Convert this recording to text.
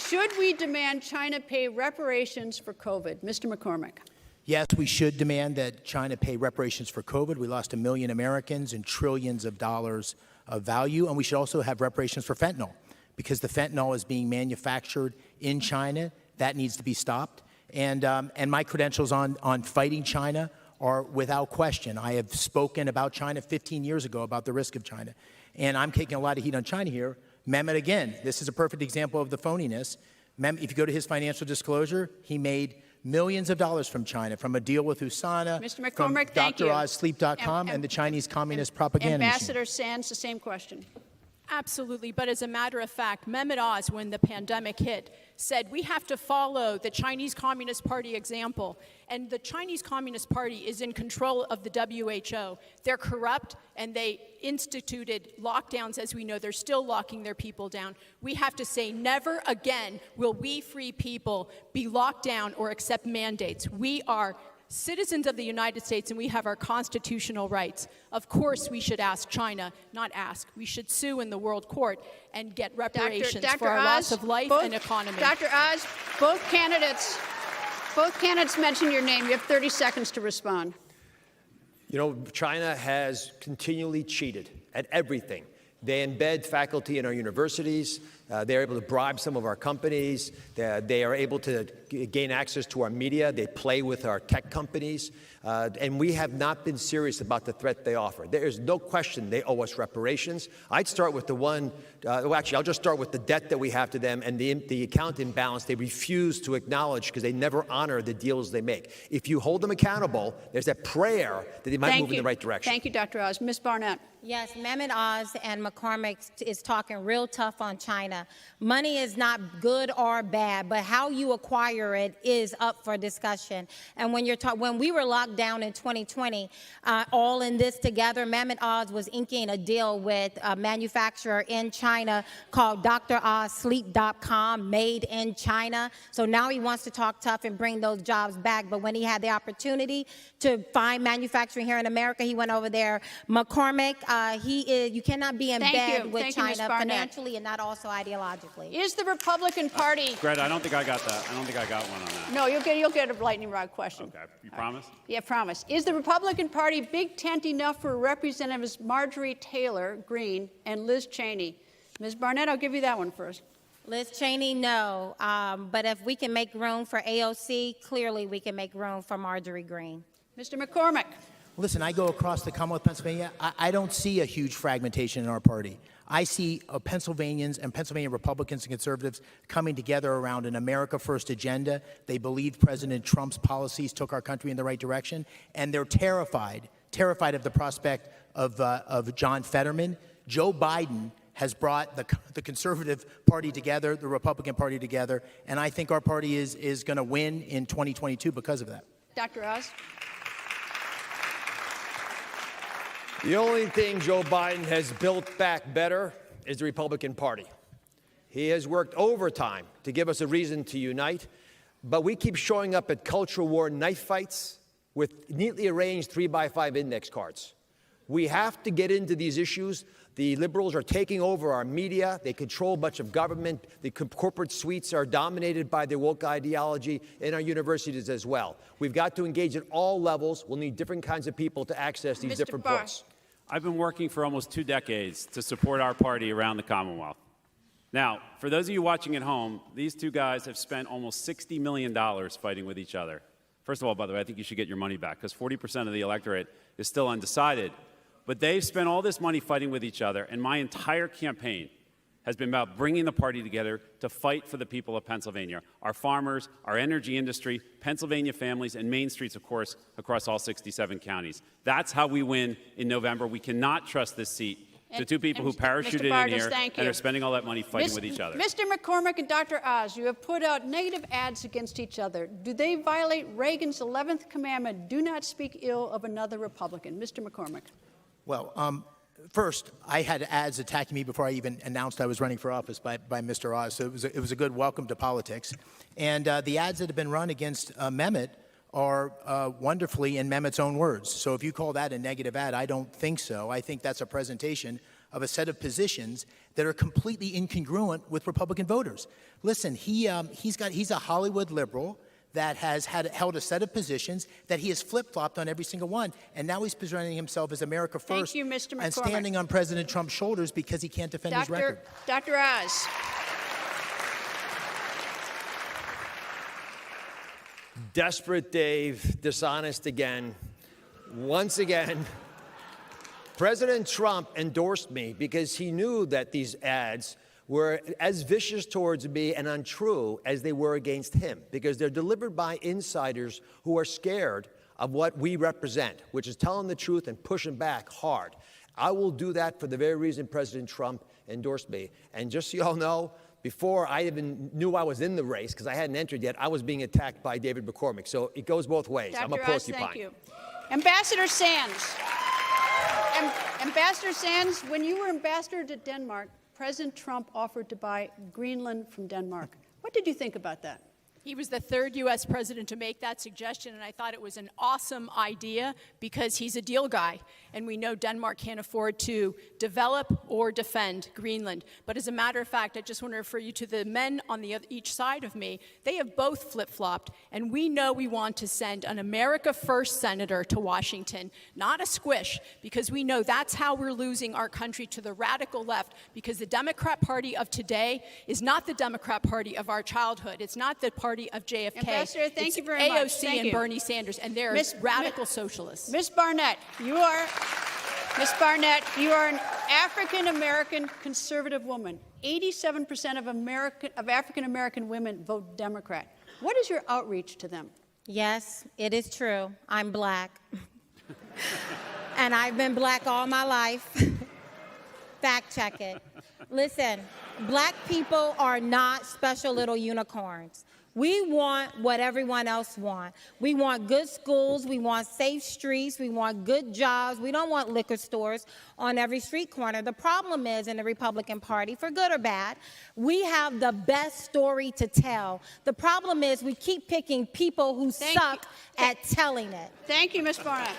Should we demand China pay reparations for COVID? Mr. McCormick. Yes, we should demand that China pay reparations for COVID. We lost 1 million Americans and trillions of dollars of value. And we should also have reparations for fentanyl, because the fentanyl is being manufactured in China. That needs to be stopped. And my credentials on fighting China are without question. I have spoken about China 15 years ago about the risk of China. And I'm taking a lot of heat on China here. Mehmet, again, this is a perfect example of the phoniness. If you go to his financial disclosure, he made millions of dollars from China, from a deal with USANA, Mr. McCormick, from thank you. DrOzSleep.com, and the Chinese Communist propaganda Ambassador machine. Sands, the same question. Absolutely, but as a matter of fact, Mehmet Oz, when the pandemic hit, said we have to follow the Chinese Communist Party example. And the Chinese Communist Party is in control of the WHO. They're corrupt, and they instituted lockdowns. As we know, they're still locking their people down. We have to say, never again will we free people be locked down or accept mandates. We are citizens of the United States, and we have our constitutional rights. Of course, we should ask China, not ask. We should sue in the World Court and get reparations for our loss of life and economy. Dr. Oz, both candidates mention your name. You have 30 seconds to respond. You know, China has continually cheated at everything. They embed faculty in our universities. They're able to bribe some of our companies. They are able to gain access to our media. They play with our tech companies. And we have not been serious about the threat they offer. There is no question they owe us reparations. I'd start with the one, well, actually, I'll just start with the debt that we have to them and the account imbalance they refuse to acknowledge because they never honor the deals they make. If you hold them accountable, there's that prayer that they might move in the right direction. Thank you, Dr. Oz. Ms. Barnett. Yes, Mehmet Oz and McCormick is talking real tough on China. Money is not good or bad, but how you acquire it is up for discussion. And when we were locked down in 2020, all in this together, Mehmet Oz was inking a deal with a manufacturer in China called DrOzSleep.com, made in China. So now he wants to talk tough and bring those jobs back. But when he had the opportunity to find manufacturing here in America, he went over there. McCormick, you cannot be in bed with China financially and not also ideologically. Is the Republican Party? Greta, I don't think I got that. I don't think I got one on that. No, you'll get a lightning rod question. Okay, you promise? Yeah, promise. Is the Republican Party big tent enough for Representatives Marjorie Taylor Greene and Liz Cheney? Ms. Barnett, I'll give you that one first. Liz Cheney, no. But if we can make room for AOC, clearly we can make room for Marjorie Greene. Mr. McCormick. Listen, I go across the Commonwealth of Pennsylvania. I don't see a huge fragmentation in our party. I see Pennsylvanians and Pennsylvania Republicans and conservatives coming together around an America First agenda. They believe President Trump's policies took our country in the right direction, and they're terrified of the prospect of John Fetterman. Joe Biden has brought the conservative party together, the Republican Party together, and I think our party is going to win in 2022 because of that. Dr. Oz. The only thing Joe Biden has built back better is the Republican Party. He has worked overtime to give us a reason to unite, but we keep showing up at cultural war knife fights with neatly arranged 3x5 index cards. We have to get into these issues. The liberals are taking over our media. They control much of government. The corporate suites are dominated by their woke ideology in our universities as well. We've got to engage at all levels. We'll need different kinds of people to access these different points. I've been working for almost 2 decades to support our party around the Commonwealth. Now, for those of you watching at home, these two guys have spent almost $60 million fighting with each other. First of all, by the way, I think you should get your money back because 40% of the electorate is still undecided. But they've spent all this money fighting with each other, and my entire campaign has been about bringing the party together to fight for the people of Pennsylvania, our farmers, our energy industry, Pennsylvania families, and Main Streets, of course, across all 67 counties. That's how we win in November. We cannot trust this seat to two people who parachuted in here and are spending all that money fighting with each other. Mr. McCormick and Dr. Oz, you have put out negative ads against each other. Do they violate Reagan's 11th commandment, do not speak ill of another Republican? Mr. McCormick. Well, first, I had ads attacking me before I even announced I was running for office by Mr. Oz, so it was a good welcome to politics. And the ads that have been run against Mehmet are wonderfully in Mehmet's own words. So if you call that a negative ad, I don't think so. I think that's a presentation of a set of positions that are completely incongruent with Republican voters. Listen, he's a Hollywood liberal that has held a set of positions that he has flip-flopped on every single one, and now he's presenting himself as America first. Thank you, Mr. McCormick. And standing on President Trump's shoulders because he can't defend his record. Dr. Oz. Desperate Dave, dishonest again. Once again, President Trump endorsed me because he knew that these ads were as vicious towards me and untrue as they were against him, because they're delivered by insiders who are scared of what we represent, which is telling the truth and pushing back hard. I will do that for the very reason President Trump endorsed me. And just so you all know, before I even knew I was in the race, because I hadn't entered yet, I was being attacked by David McCormick. So it goes both ways. I'm a Dr. Oz, porcupine. thank you. Ambassador Sands. Ambassador Sands, when you were ambassador to Denmark, President Trump offered to buy Greenland from Denmark. What did you think about that? He was the third U.S. president to make that suggestion, and I thought it was an awesome idea because he's a deal guy, and we know Denmark can't afford to develop or defend Greenland. But as a matter of fact, I just want to refer you to the men on each side of me. They have both flip-flopped, and we know we want to send an America First senator to Washington, not a squish, because we know that's how we're losing our country to the radical left, because the Democrat Party of today is not the Democrat Party of our childhood. It's not the party of JFK. Ambassador, thank you very AOC much. Thank and you. Bernie Sanders, and they're radical socialists. Miss Barnett, you are an African-American conservative woman. 87% of African-American women vote Democrat. What is your outreach to them? Yes, it is true. I'm black. And I've been black all my life. Fact check it. Listen, black people are not special little unicorns. We want what everyone else wants. We want good schools. We want safe streets. We want good jobs. We don't want liquor stores on every street corner. The problem is, in the Republican Party, for good or bad, we have the best story to tell. The problem is we keep picking people who suck at telling it. Thank you, Ms. Barnett.